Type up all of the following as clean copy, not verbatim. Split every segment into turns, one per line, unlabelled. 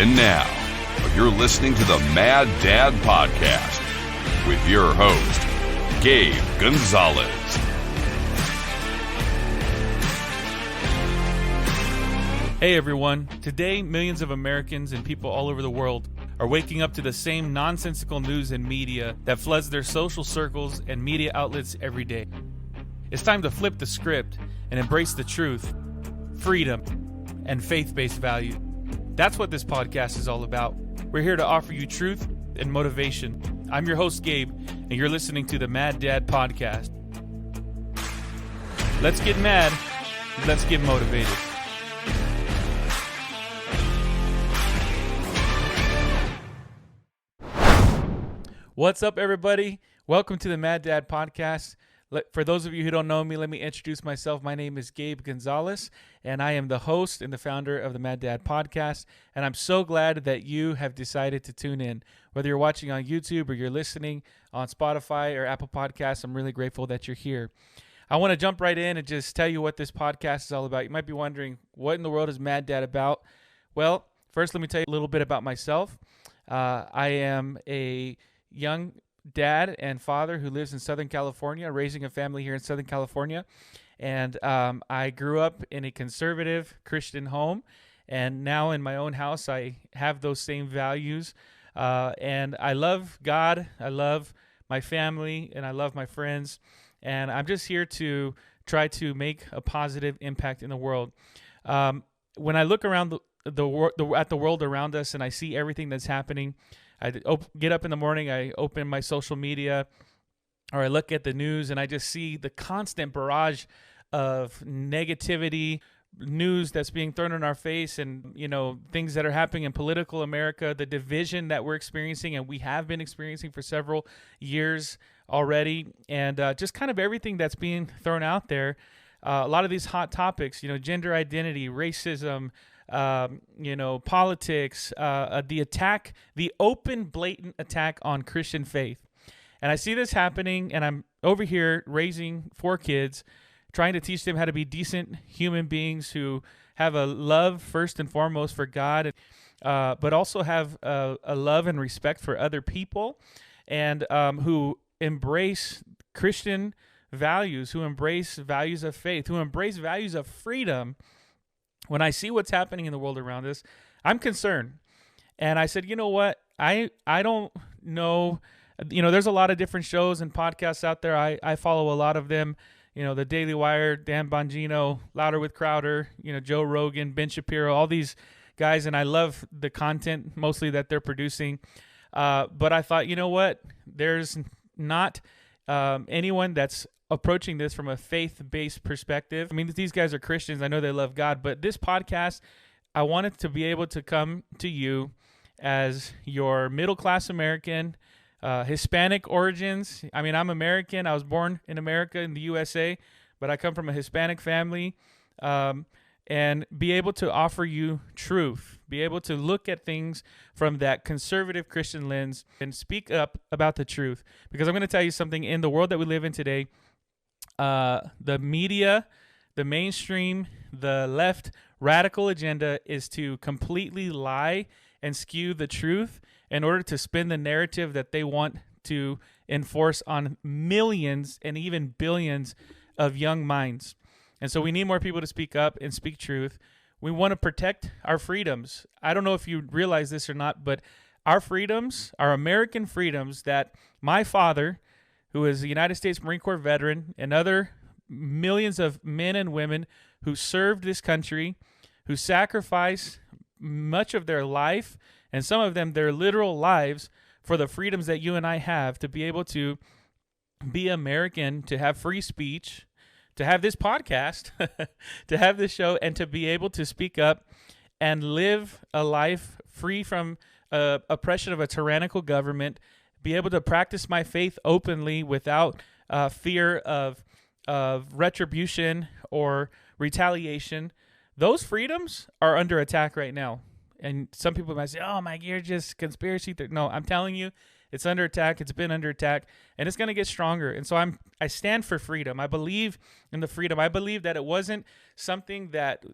And now, you're listening to the Mad Dad Podcast with your host, Gabe Gonzalez.
Hey everyone, today millions of Americans and people all over the world are waking up to the same nonsensical news and media that floods their social circles and media outlets every day. It's time to flip the script and embrace the truth, freedom, and faith-based value. That's what this podcast is all about. We're here to offer you truth and motivation. I'm your host, Gabe, and you're listening to the Mad Dad Podcast. Let's get mad. Let's get motivated. What's up, everybody? Welcome to the Mad Dad Podcast. For those of you who don't know me, let me introduce myself. My name is Gabe Gonzalez, and I am the host and the founder of the Mad Dad Podcast, and I'm so glad that you have decided to tune in. Whether you're watching on YouTube or you're listening on Spotify or Apple Podcasts, I'm really grateful that you're here. I want to jump right in and just tell you what this podcast is all about. You might be wondering, what in the world is Mad Dad about? Well, first let me tell you a little bit about myself. I am a young dad and father who lives in Southern California, raising a family here in Southern California. And I grew up in a conservative Christian home. And now in my own house, I have those same values. And I love God. I love my family and I love my friends. And I'm just here to try to make a positive impact in the world. When I look around at the world around us and I see everything that's happening, I get up in the morning, I open my social media, or I look at the news, and I just see the constant barrage of negativity, news that's being thrown in our face, and things that are happening in political America, the division that we're experiencing, and we have been experiencing for several years already, and just kind of everything that's being thrown out there. A lot of these hot topics, gender identity, racism, politics, the open, blatant attack on Christian faith. And I see this happening, and I'm over here raising 4 kids, trying to teach them how to be decent human beings who have a love first and foremost for God, but also have a love and respect for other people, and who embrace Christian values, who embrace values of faith, who embrace values of freedom. When I see what's happening in the world around us, I'm concerned. And I said, you know what? I don't know. There's a lot of different shows and podcasts out there. I follow a lot of them. The Daily Wire, Dan Bongino, Louder with Crowder, Joe Rogan, Ben Shapiro, all these guys. And I love the content mostly that they're producing. But I thought, you know what? There's not anyone that's approaching this from a faith-based perspective. I mean, these guys are Christians. I know they love God, but this podcast, I wanted to be able to come to you as your middle-class American, Hispanic origins. I mean, I'm American. I was born in America, in the USA, but I come from a Hispanic family, and be able to offer you truth, be able to look at things from that conservative Christian lens and speak up about the truth. Because I'm going to tell you something, in the world that we live in today, the media, the mainstream, the left radical agenda is to completely lie and skew the truth in order to spin the narrative that they want to enforce on millions and even billions of young minds. And so we need more people to speak up and speak truth. We want to protect our freedoms. I don't know if you realize this or not, but our freedoms, our American freedoms that my father, who is a United States Marine Corps veteran, and other millions of men and women who served this country, who sacrificed much of their life, and some of them their literal lives, for the freedoms that you and I have to be able to be American, to have free speech, to have this podcast, to have this show, and to be able to speak up and live a life free from oppression of a tyrannical government, be able to practice my faith openly without fear of retribution or retaliation. Those freedoms are under attack right now. And some people might say, oh, Mike, you're just conspiracy theory. No, I'm telling you, It's under attack. It's been under attack, and it's going to get stronger. And so I stand for freedom. I believe in the freedom. I believe that it wasn't something that,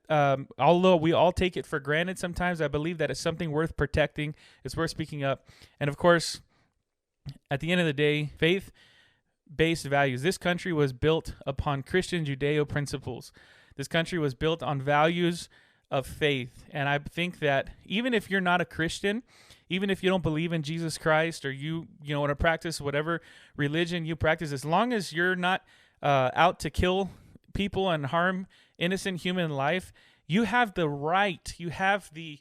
although we all take it for granted sometimes, I believe that it's something worth protecting. It's worth speaking up. And of course, at the end of the day, faith-based values. This country was built upon Christian Judeo principles. This country was built on values of faith. And I think that even if you're not a Christian, even if you don't believe in Jesus Christ, or you want to practice whatever religion you practice, as long as you're not out to kill people and harm innocent human life, you have the right, you have the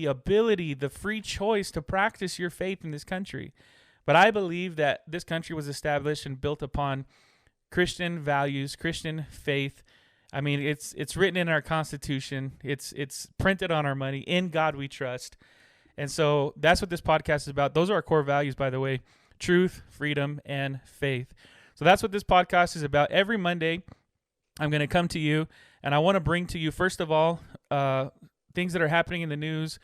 ability, the free choice to practice your faith in this country. But I believe that this country was established and built upon Christian values, Christian faith. I mean, it's written in our Constitution. It's printed on our money. In God we trust. And so that's what this podcast is about. Those are our core values, by the way: truth, freedom, and faith. So that's what this podcast is about. Every Monday, I'm going to come to you, and I want to bring to you, first of all, things that are happening in the news,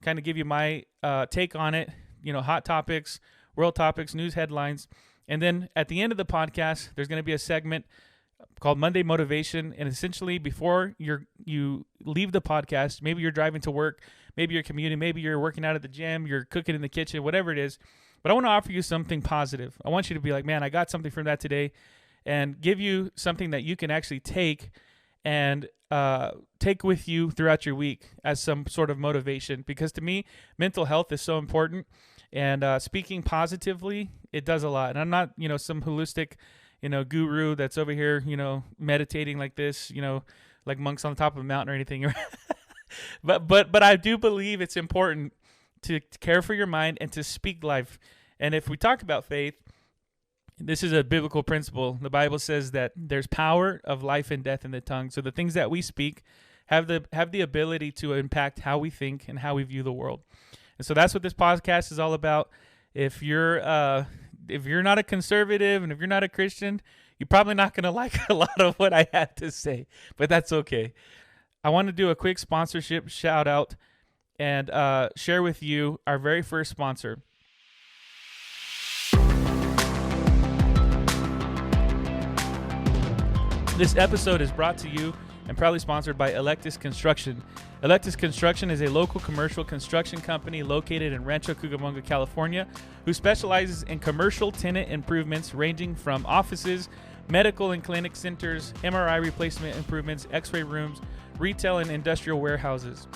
kind of give you my take on it, hot topics, world topics, news headlines. And then at the end of the podcast, there's going to be a segment called Monday Motivation. And essentially, before you leave the podcast, maybe you're driving to work, maybe you're commuting, maybe you're working out at the gym, you're cooking in the kitchen, whatever it is. But I want to offer you something positive. I want you to be like, man, I got something from that today, and give you something that you can actually take and take with you throughout your week as some sort of motivation. Because to me, mental health is so important. And speaking positively, it does a lot. And I'm not, some holistic, guru that's over here, meditating like this, like monks on the top of a mountain or anything. But I do believe it's important to care for your mind and to speak life. And if we talk about faith, this is a biblical principle. The Bible says that there's power of life and death in the tongue. So the things that we speak have the ability to impact how we think and how we view the world. And so that's what this podcast is all about. If you're not a conservative and if you're not a Christian, you're probably not going to like a lot of what I had to say, but that's okay. I want to do a quick sponsorship shout out and share with you our very first sponsor. This episode is brought to you and proudly sponsored by Electus Construction. Electus Construction is a local commercial construction company located in Rancho Cucamonga, California, who specializes in commercial tenant improvements ranging from offices, medical and clinic centers, MRI replacement improvements, x-ray rooms, retail and industrial warehouses.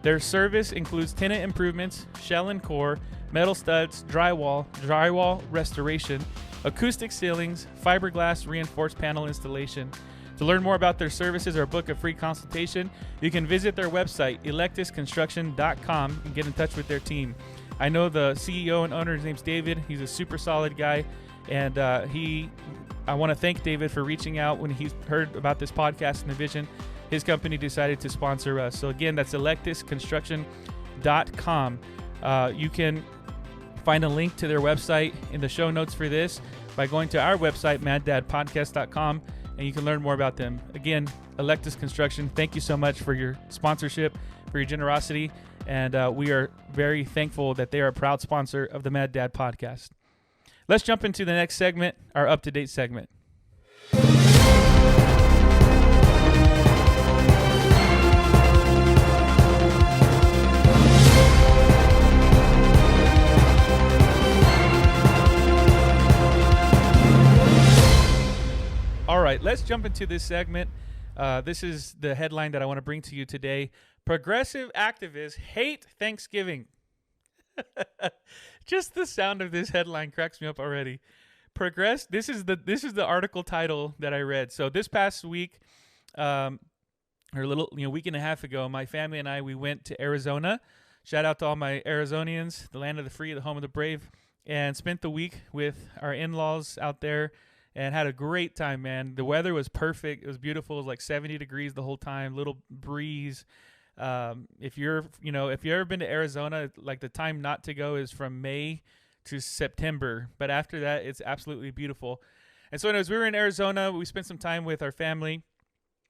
Their service includes tenant improvements, shell and core, metal studs, drywall restoration, acoustic ceilings, fiberglass reinforced panel installation. To learn more about their services or book a free consultation, you can visit their website, electusconstruction.com, and get in touch with their team. I know the CEO and owner, his name's David. He's a super solid guy, and I want to thank David for reaching out when he heard about this podcast and the vision. His company decided to sponsor us. So again, that's electusconstruction.com. You can find a link to their website in the show notes for this by going to our website, maddadpodcast.com, and you can learn more about them. Again, Electus Construction, thank you so much for your sponsorship, for your generosity, and we are very thankful that they are a proud sponsor of the Mad Dad Podcast. Let's jump into the next segment, our up-to-date segment. All right, let's jump into this segment. This is the headline that I want to bring to you today. Progressive activists hate Thanksgiving. Just the sound of this headline cracks me up already. This is the article title that I read. So this past week, or a little week and a half ago, my family and I, we went to Arizona. Shout out to all my Arizonians, the land of the free, the home of the brave, and spent the week with our in-laws out there. And had a great time, man. The weather was perfect. It was beautiful. It was like 70 degrees the whole time. Little breeze. If you've ever been to Arizona, like the time not to go is from May to September. But after that, it's absolutely beautiful. And so anyways, we were in Arizona. We spent some time with our family.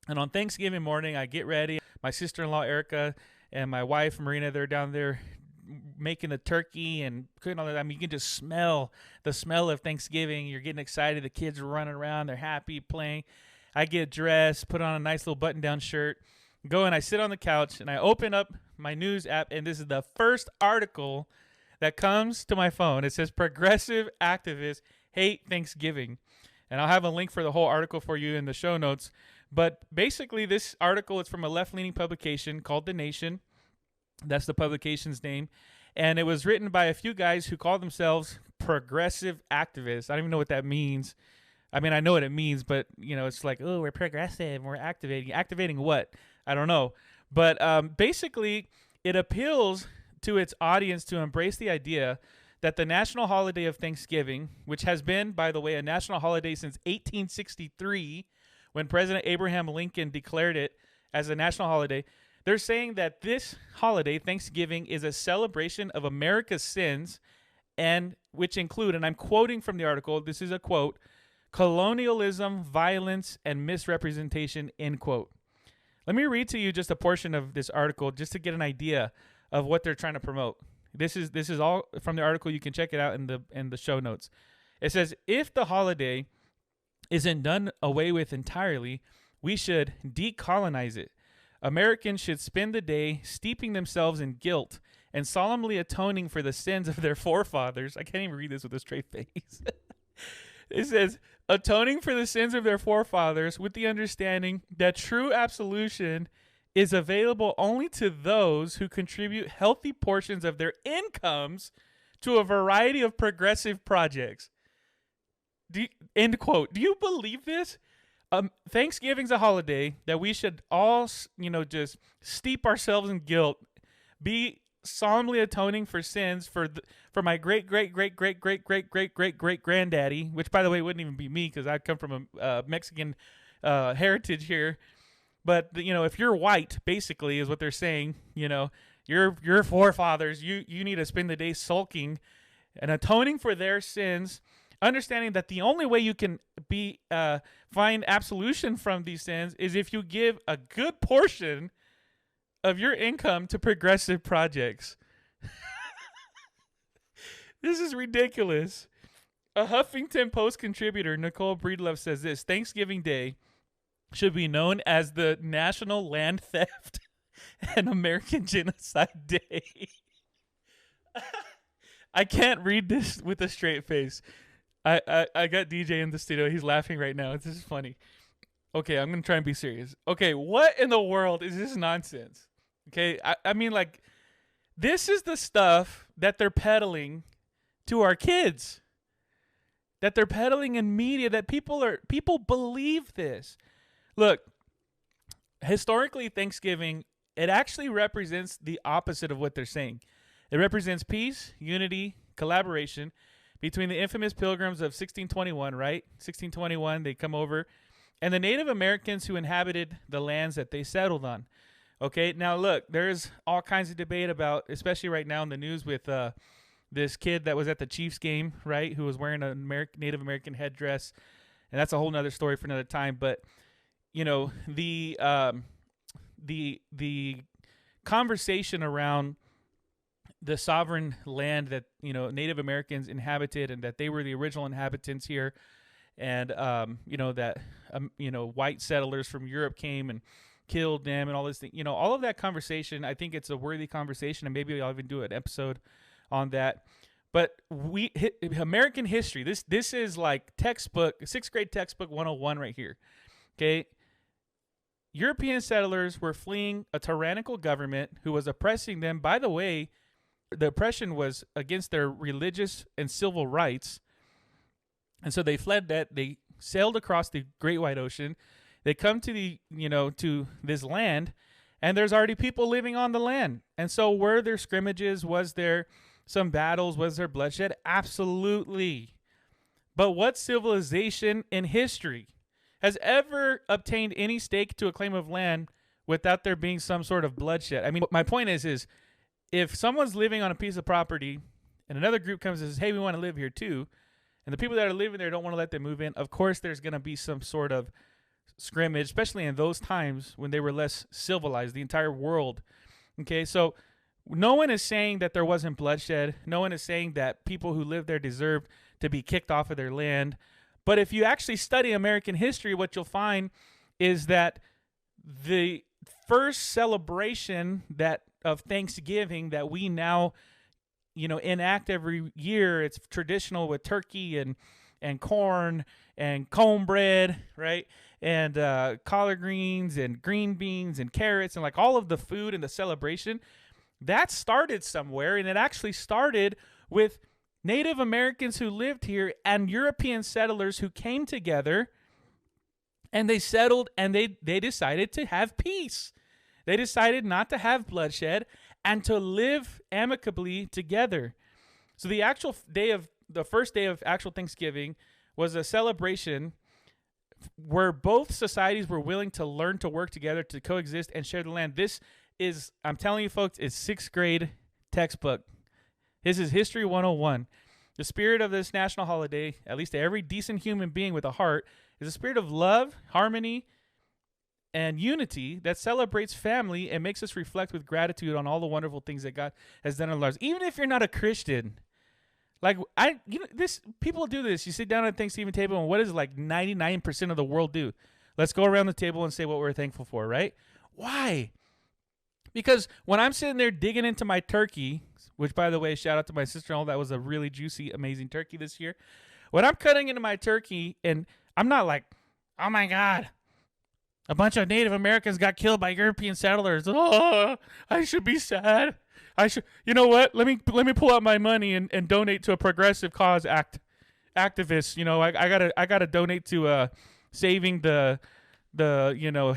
And on Thanksgiving morning, I get ready. My sister-in-law, Erica, and my wife, Marina, they're down there making the turkey and cooking all that. I mean, you can just smell the smell of Thanksgiving. You're getting excited. The kids are running around. They're happy, playing. I get dressed, put on a nice little button-down shirt, go and I sit on the couch, and I open up my news app, and this is the first article that comes to my phone. It says, Progressive Activists Hate Thanksgiving. And I'll have a link for the whole article for you in the show notes. But basically, this article is from a left-leaning publication called The Nation. That's the publication's name. And it was written by a few guys who call themselves progressive activists. I don't even know what that means. I mean, I know what it means, but, you know, it's like, oh, we're progressive and we're activating. Activating what? I don't know. But basically, it appeals to its audience to embrace the idea that the national holiday of Thanksgiving, which has been, by the way, a national holiday since 1863, when President Abraham Lincoln declared it as a national holiday, they're saying that this holiday, Thanksgiving, is a celebration of America's sins, and which include, and I'm quoting from the article, this is a quote, colonialism, violence, and misrepresentation, end quote. Let me read to you just a portion of this article just to get an idea of what they're trying to promote. This is all from the article. You can check it out in the show notes. It says, if the holiday isn't done away with entirely, we should decolonize it. Americans should spend the day steeping themselves in guilt and solemnly atoning for the sins of their forefathers. I can't even read this with a straight face. It says, atoning for the sins of their forefathers with the understanding that true absolution is available only to those who contribute healthy portions of their incomes to a variety of progressive projects. End quote. Do you believe this? Thanksgiving's a holiday that we should all, just steep ourselves in guilt, be solemnly atoning for sins for my great granddaddy, which by the way wouldn't even be me because I come from a Mexican heritage here. But if you're white, basically is what they're saying. Your forefathers, you need to spend the day sulking and atoning for their sins, understanding that the only way you can find absolution from these sins is if you give a good portion of your income to progressive projects. This is ridiculous. A Huffington Post contributor, Nicole Breedlove, says this: Thanksgiving Day should be known as the National Land Theft and American Genocide Day. I can't read this with a straight face. I got DJ in the studio. He's laughing right now. This is funny. Okay, I'm going to try and be serious. Okay, what in the world is this nonsense? Okay, I mean, like, this is the stuff that they're peddling to our kids, that they're peddling in media, that people believe this. Look, historically, Thanksgiving, it actually represents the opposite of what they're saying. It represents peace, unity, collaboration between the infamous Pilgrims of 1621, right? 1621, they come over, and the Native Americans who inhabited the lands that they settled on. Okay, now look, there's all kinds of debate about, especially right now in the news with this kid that was at the Chiefs game, right, who was wearing a Native American headdress, and that's a whole nother story for another time. But the conversation around the sovereign land that Native Americans inhabited, and that they were the original inhabitants here, and that white settlers from Europe came and killed them and all this thing. All of that conversation, I think it's a worthy conversation, and maybe I'll even do an episode on that. But American history, this is like textbook, 6th grade textbook 101 right here. Okay. European settlers were fleeing a tyrannical government who was oppressing them. By the way, the oppression was against their religious and civil rights. And so they fled that. They sailed across the Great White Ocean. They come to to this land, and there's already people living on the land. And so were there scrimmages? Was there some battles? Was there bloodshed? Absolutely. But what civilization in history has ever obtained any stake to a claim of land without there being some sort of bloodshed? I mean, my point is if someone's living on a piece of property and another group comes and says, hey, we want to live here too, and the people that are living there don't want to let them move in, of course there's going to be some sort of scrimmage, especially in those times when they were less civilized, the entire world. Okay, so No one is saying that there wasn't bloodshed. No one is saying that people who lived there deserved to be kicked off of their land. But if you actually study American history, what you'll find is that the first celebration of Thanksgiving that we now, enact every year, it's traditional with turkey and corn and cornbread, right? And collard greens and green beans and carrots and like all of the food and the celebration, that started somewhere. And it actually started with Native Americans who lived here and European settlers who came together, and they settled, and they decided to have peace. They decided not to have bloodshed and to live amicably together. So the first day of actual Thanksgiving was a celebration where both societies were willing to learn to work together to coexist and share the land. This is, I'm telling you folks, is 6th grade textbook. This is History 101. The spirit of this national holiday, at least to every decent human being with a heart, is a spirit of love, harmony, and unity that celebrates family and makes us reflect with gratitude on all the wonderful things that God has done in our lives. Even if you're not a Christian, people do this. You sit down at the Thanksgiving table, and what does 99% of the world do? Let's go around the table and say what we're thankful for, right? Why? Because when I'm sitting there digging into my turkey, which, by the way, shout out to my sister-in-law, that was a really juicy, amazing turkey this year. When I'm cutting into my turkey, and I'm not like, oh my God, a bunch of Native Americans got killed by European settlers. Oh, I should be sad. You know what? Let me pull out my money and donate to a progressive cause activist. I gotta donate to saving the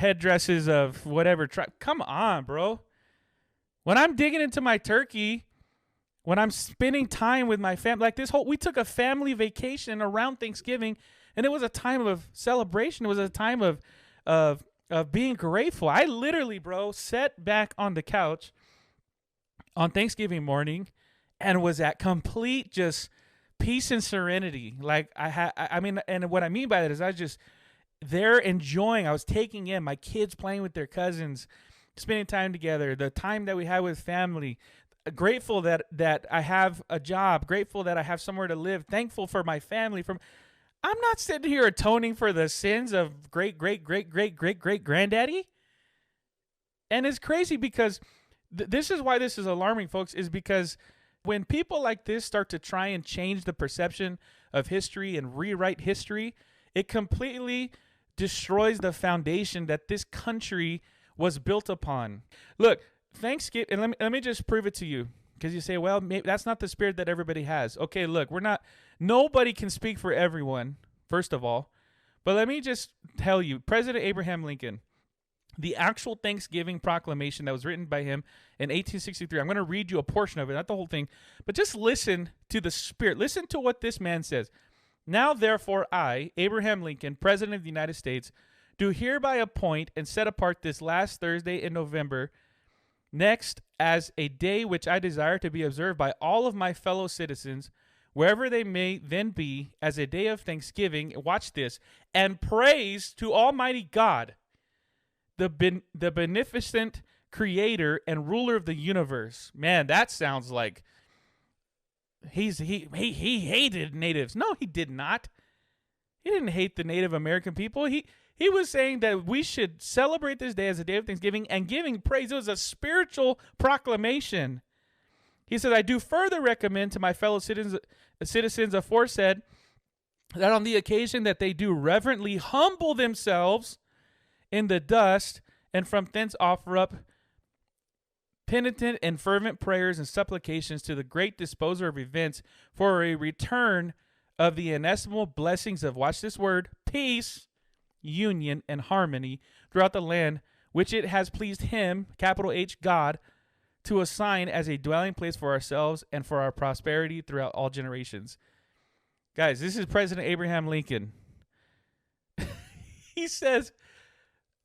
headdresses of whatever tribe. Come on, bro. When I'm digging into my turkey, when I'm spending time with my family, we took a family vacation around Thanksgiving, and it was a time of celebration. It was a time of being grateful. I literally, bro, sat back on the couch on Thanksgiving morning and was at complete just peace and serenity. And what I mean by that is I was just there enjoying. I was taking in my kids playing with their cousins, spending time together, the time that we had with family. Grateful that I have a job, grateful that I have somewhere to live, thankful for my family. I'm not sitting here atoning for the sins of great granddaddy. And it's crazy because this is why this is alarming, folks, is because when people like this start to try and change the perception of history and rewrite history, it completely destroys the foundation that this country was built upon. Look, Thanksgiving, and let me just prove it to you, because you say, well, maybe that's not the spirit that everybody has. Okay, look, nobody can speak for everyone, first of all, but let me just tell you, President Abraham Lincoln, the actual Thanksgiving proclamation that was written by him in 1863, I'm going to read you a portion of it, not the whole thing, but just listen to the spirit. Listen to what this man says. Now, therefore, I, Abraham Lincoln, President of the United States, do hereby appoint and set apart this last Thursday in November next as a day which I desire to be observed by all of my fellow citizens, wherever they may then be, as a day of thanksgiving, watch this, and praise to Almighty God, the beneficent creator and ruler of the universe. Man, that sounds like he hated natives. No, he did not. He didn't hate the Native American people. He was saying that we should celebrate this day as a day of thanksgiving and giving praise. It was a spiritual proclamation. He said, I do further recommend to my fellow citizens aforesaid that on the occasion that they do reverently humble themselves in the dust and from thence offer up penitent and fervent prayers and supplications to the great disposer of events for a return of the inestimable blessings of, watch this word, peace, union, and harmony throughout the land, which it has pleased him, capital H, God, to assign as a dwelling place for ourselves and for our prosperity throughout all generations. Guys, this is President Abraham Lincoln. He says,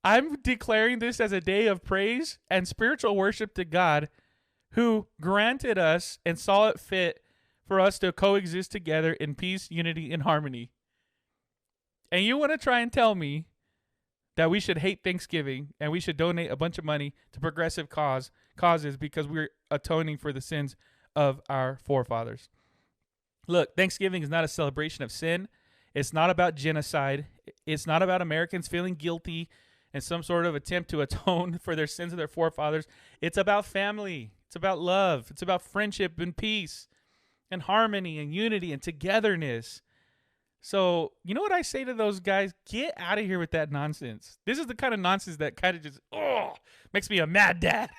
I'm declaring this as a day of praise and spiritual worship to God, who granted us and saw it fit for us to coexist together in peace, unity, and harmony. And you want to try and tell me that we should hate Thanksgiving and we should donate a bunch of money to progressive causes because we're atoning for the sins of our forefathers. Look, Thanksgiving is not a celebration of sin. It's not about genocide. It's not about Americans feeling guilty and some sort of attempt to atone for their sins of their forefathers. It's about family. It's about love. It's about friendship and peace and harmony and unity and togetherness. So, you know what I say to those guys? Get out of here with that nonsense. This is the kind of nonsense that kind of just, makes me a mad dad.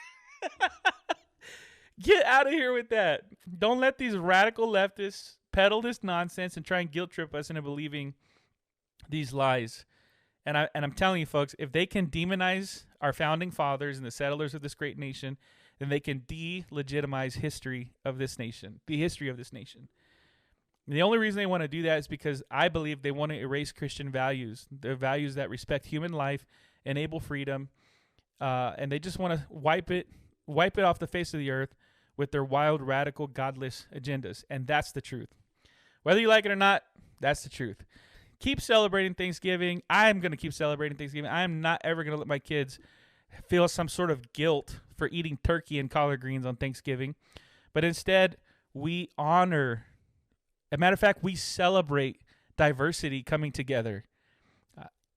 Get out of here with that. Don't let these radical leftists peddle this nonsense and try and guilt trip us into believing these lies. And I'm telling you, folks, if they can demonize our founding fathers and the settlers of this great nation, then they can delegitimize history of this nation, the history of this nation. And the only reason they want to do that is because I believe they want to erase Christian values, the values that respect human life, enable freedom, and they just want to wipe it off the face of the earth with their wild, radical, godless agendas. And that's the truth. Whether you like it or not, that's the truth. Keep celebrating Thanksgiving. I'm going to keep celebrating Thanksgiving. I am not ever going to let my kids feel some sort of guilt for eating turkey and collard greens on Thanksgiving. But instead, we honor, as a matter of fact, we celebrate diversity coming together.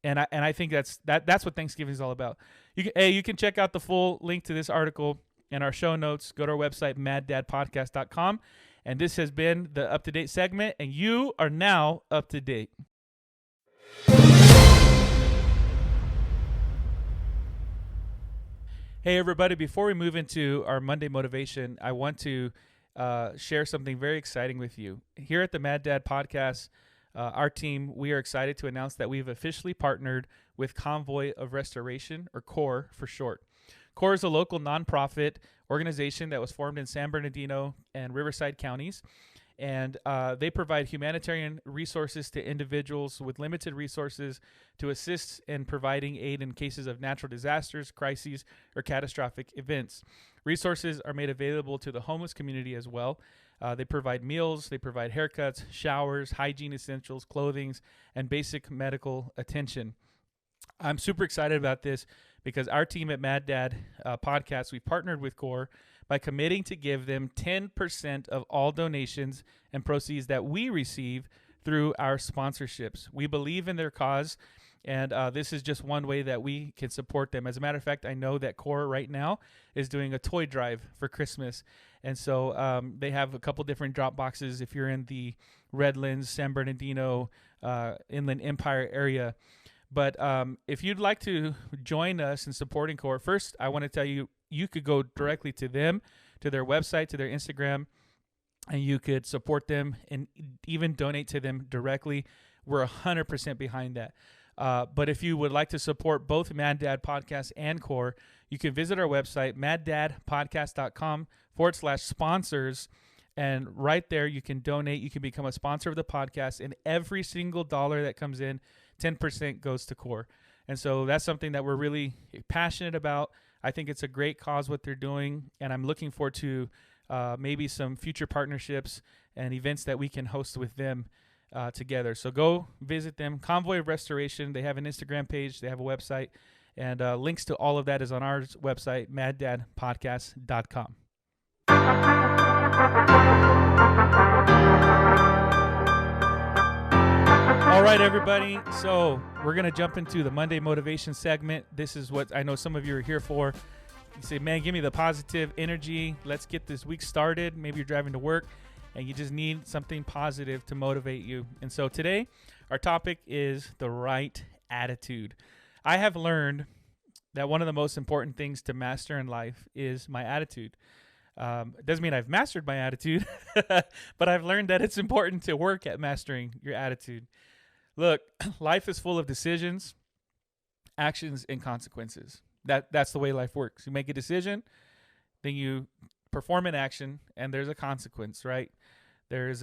And I think that's what Thanksgiving is all about. You can check out the full link to this article in our show notes. Go to our website, maddadpodcast.com. And this has been the Up to Date segment, and you are now up to date. Hey, everybody, before we move into our Monday motivation, I want to share something very exciting with you. Here at the Mad Dad Podcast, our team, we are excited to announce that we've officially partnered with Convoy of Restoration, or CORE for short. CORE is a local nonprofit organization that was formed in San Bernardino and Riverside counties, and they provide humanitarian resources to individuals with limited resources to assist in providing aid in cases of natural disasters, crises, or catastrophic events. Resources are made available to the homeless community as well. They provide meals, they provide haircuts, showers, hygiene essentials, clothing, and basic medical attention. I'm super excited about this because our team at Mad Dad Podcast, we partnered with CORE by committing to give them 10% of all donations and proceeds that we receive through our sponsorships. We believe in their cause, and this is just one way that we can support them. As a matter of fact, I know that CORE right now is doing a toy drive for Christmas, and so they have a couple different drop boxes if you're in the Redlands, San Bernardino, Inland Empire area. But if you'd like to join us in supporting CORE, first, I want to tell you, you could go directly to them, to their website, to their Instagram, and you could support them and even donate to them directly. We're 100% behind that. But if you would like to support both Mad Dad Podcast and CORE, you can visit our website, maddadpodcast.com/sponsors. And right there, you can donate. You can become a sponsor of the podcast. And every single dollar that comes in, 10% goes to CORE. And so that's something that we're really passionate about. I think it's a great cause what they're doing. And I'm looking forward to maybe some future partnerships and events that we can host with them together. So go visit them. Convoy of Restoration. They have an Instagram page. They have a website. And links to all of that is on our website, maddadpodcast.com. All right, everybody. So we're going to jump into the Monday motivation segment. This is what I know some of you are here for. You say, man, give me the positive energy. Let's get this week started. Maybe you're driving to work and you just need something positive to motivate you. And so today, our topic is the right attitude. I have learned that one of the most important things to master in life is my attitude. It doesn't mean I've mastered my attitude, but I've learned that it's important to work at mastering your attitude. Look, life is full of decisions, actions, and consequences. That's the way life works. You make a decision, then you perform an action, and there's a consequence, right? There's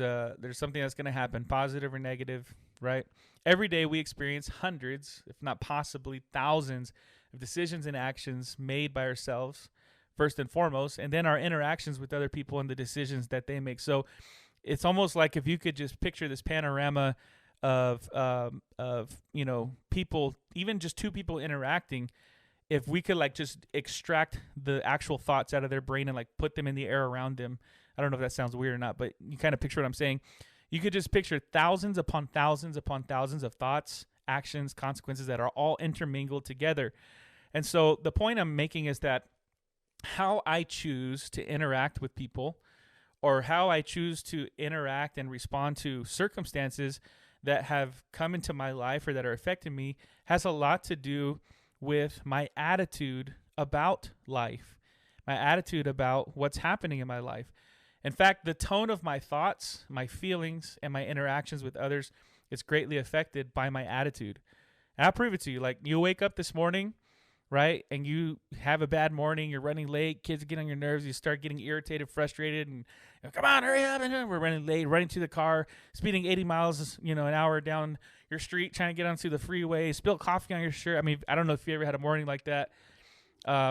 something that's going to happen, positive or negative, right? Every day we experience hundreds, if not possibly thousands, of decisions and actions made by ourselves, first and foremost, and then our interactions with other people and the decisions that they make. So it's almost like if you could just picture this panorama of people, even just two people interacting, if we could like just extract the actual thoughts out of their brain and like put them in the air around them. I don't know if that sounds weird or not, but you kind of picture what I'm saying. You could just picture thousands upon thousands upon thousands of thoughts, actions, consequences that are all intermingled together. And so the point I'm making is that how I choose to interact with people, or how I choose to interact and respond to circumstances that have come into my life or that are affecting me, has a lot to do with my attitude about life, my attitude about what's happening in my life. In fact, the tone of my thoughts, my feelings, and my interactions with others is greatly affected by my attitude. And I'll prove it to you. Like, you wake up this morning, right, and you have a bad morning, you're running late, kids get on your nerves, you start getting irritated, frustrated, and come on, hurry up, and we're running late, running to the car, speeding 80 miles, an hour down your street, trying to get onto the freeway, spill coffee on your shirt. I mean, I don't know if you ever had a morning like that.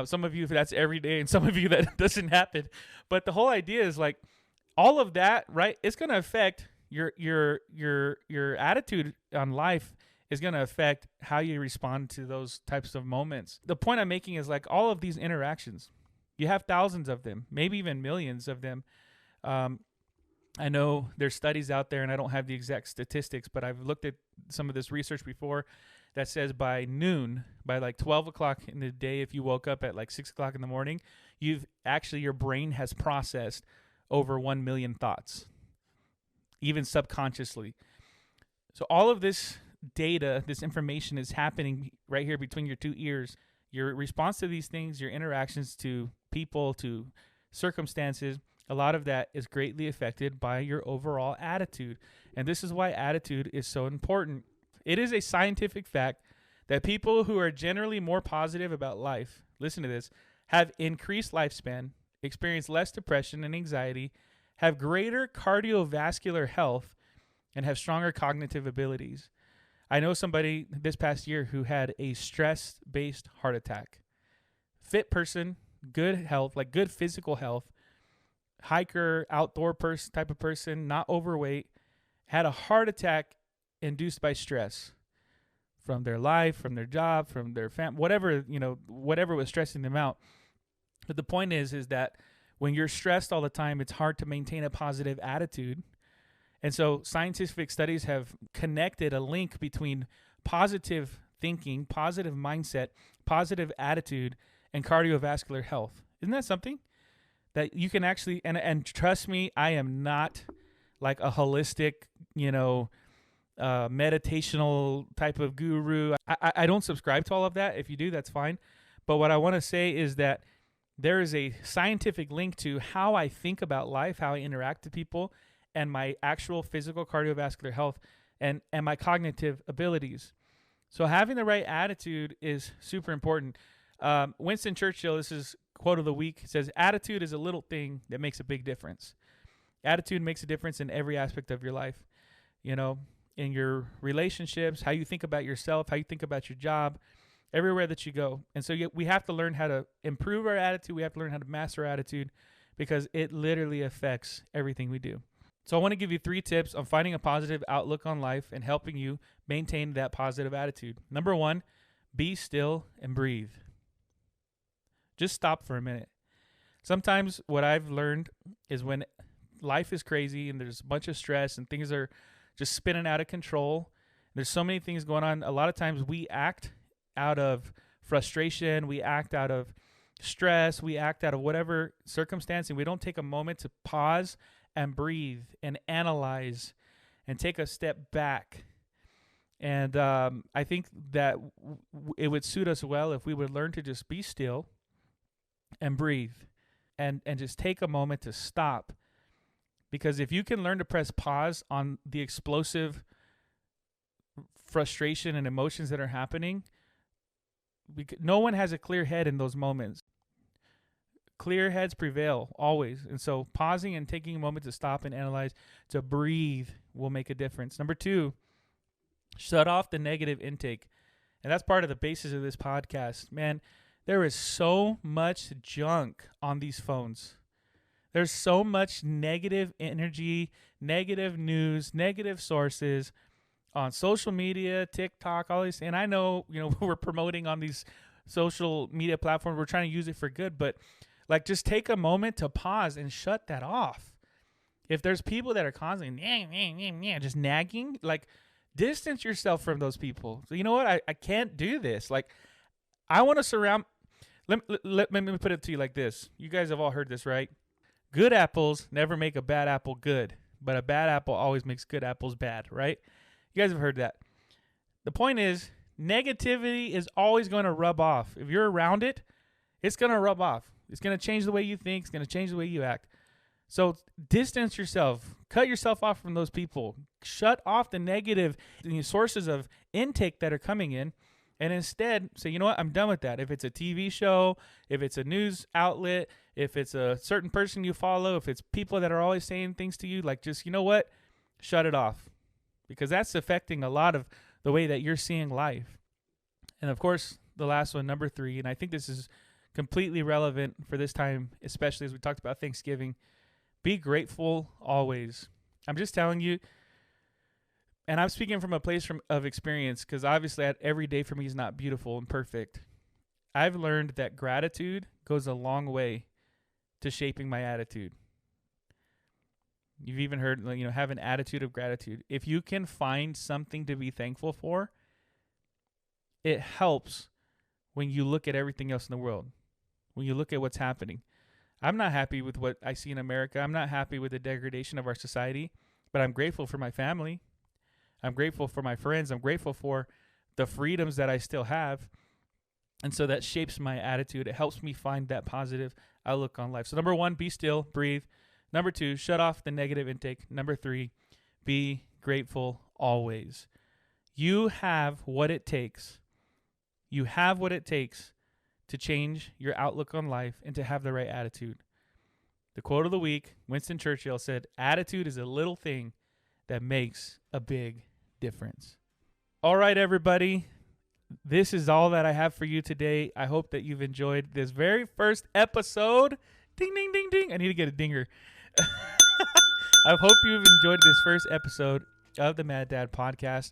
Some of you, that's every day, and some of you that doesn't happen. But the whole idea is like all of that, right? It's going to affect your attitude on life. Is going to affect how you respond to those types of moments. The point I'm making is like all of these interactions, you have thousands of them, maybe even millions of them. I know there's studies out there, and I don't have the exact statistics, but I've looked at some of this research before that says by noon, by like 12 o'clock in the day, if you woke up at like 6 o'clock in the morning, your brain has processed over 1 million thoughts, even subconsciously. So all of this data, this information is happening right here between your two ears. Your response to these things, your interactions to people, to circumstances, a lot of that is greatly affected by your overall attitude. And this is why attitude is so important. It is a scientific fact that people who are generally more positive about life, listen to this, have increased lifespan, experience less depression and anxiety, have greater cardiovascular health, and have stronger cognitive abilities. I know somebody this past year who had a stress-based heart attack. Fit person, good health, like good physical health, hiker, outdoor type of person, not overweight, had a heart attack induced by stress from their life, from their job, from their family, whatever was stressing them out. But the point is that when you're stressed all the time, it's hard to maintain a positive attitude. And so scientific studies have connected a link between positive thinking, positive mindset, positive attitude, and cardiovascular health. Isn't that something that you can actually, and trust me, I am not like a holistic, meditational type of guru. I don't subscribe to all of that. If you do, that's fine. But what I want to say is that there is a scientific link to how I think about life, how I interact with people, and my actual physical cardiovascular health and my cognitive abilities. So having the right attitude is super important. Winston Churchill, this is quote of the week, says, attitude is a little thing that makes a big difference. Attitude makes a difference in every aspect of your life, in your relationships, how you think about yourself, how you think about your job, everywhere that you go. And so we have to learn how to improve our attitude. We have to learn how to master our attitude because it literally affects everything we do. So I want to give you 3 tips on finding a positive outlook on life and helping you maintain that positive attitude. Number 1, be still and breathe. Just stop for a minute. Sometimes what I've learned is when life is crazy and there's a bunch of stress and things are just spinning out of control, there's so many things going on. A lot of times we act out of frustration, we act out of stress, we act out of whatever circumstance, and we don't take a moment to pause and breathe and analyze and take a step back. And I think that it would suit us well if we would learn to just be still and breathe and just take a moment to stop. Because if you can learn to press pause on the explosive frustration and emotions that are happening, no one has a clear head in those moments. Clear heads prevail always. And so pausing and taking a moment to stop and analyze, to breathe, will make a difference. Number 2, shut off the negative intake. And that's part of the basis of this podcast. Man, there is so much junk on these phones. There's so much negative energy, negative news, negative sources. on social media, TikTok, all these. And I know, we're promoting on these social media platforms. We're trying to use it for good, but like, just take a moment to pause and shut that off. If there's people that are constantly just nagging, like, distance yourself from those people. So you know what? I can't do this. Like, I want to surround. Let me put it to you like this. You guys have all heard this, right? Good apples never make a bad apple good, but a bad apple always makes good apples bad, right? You guys have heard that. The point is, negativity is always going to rub off. If you're around it, it's going to rub off. It's going to change the way you think. It's going to change the way you act. So distance yourself. Cut yourself off from those people. Shut off the negative sources of intake that are coming in. And instead, say, you know what? I'm done with that. If it's a TV show, if it's a news outlet, if it's a certain person you follow, if it's people that are always saying things to you, like, just, you know what? Shut it off. Because that's affecting a lot of the way that you're seeing life. And of course, the last one, number 3, and I think this is completely relevant for this time, especially as we talked about Thanksgiving. Be grateful always. I'm just telling you, and I'm speaking from a place of experience, because obviously every day for me is not beautiful and perfect. I've learned that gratitude goes a long way to shaping my attitude. You've even heard, have an attitude of gratitude. If you can find something to be thankful for, it helps when you look at everything else in the world, when you look at what's happening. I'm not happy with what I see in America. I'm not happy with the degradation of our society, but I'm grateful for my family. I'm grateful for my friends. I'm grateful for the freedoms that I still have. And so that shapes my attitude. It helps me find that positive outlook on life. So number 1, be still, breathe. Number 2, shut off the negative intake. Number 3, be grateful always. You have what it takes. You have what it takes to change your outlook on life and to have the right attitude. The quote of the week, Winston Churchill said, "Attitude is a little thing that makes a big difference." All right, everybody. This is all that I have for you today. I hope that you've enjoyed this very first episode. Ding, ding, ding, ding. I need to get a dinger. I hope you've enjoyed this first episode of the Mad Dad Podcast.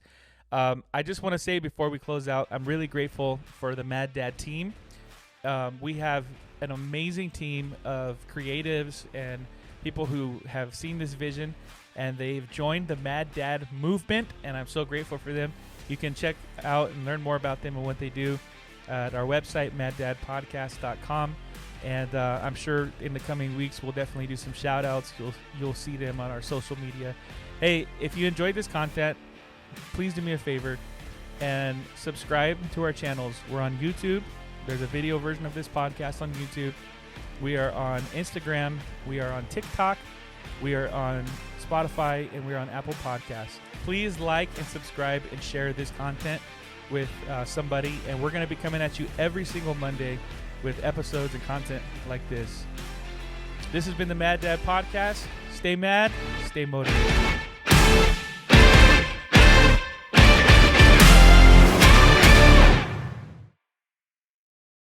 I just want to say before we close out, I'm really grateful for the Mad Dad team. We have an amazing team of creatives and people who have seen this vision, and they've joined the Mad Dad movement, and I'm so grateful for them. You can check out and learn more about them and what they do at our website, maddadpodcast.com. And I'm sure in the coming weeks, we'll definitely do some shout outs. You'll see them on our social media. Hey, if you enjoyed this content, please do me a favor and subscribe to our channels. We're on YouTube. There's a video version of this podcast on YouTube. We are on Instagram. We are on TikTok. We are on Spotify, and we're on Apple Podcasts. Please like and subscribe and share this content with somebody. And we're going to be coming at you every single Monday with episodes and content like this. This has been the Mad Dad Podcast. Stay mad, stay motivated.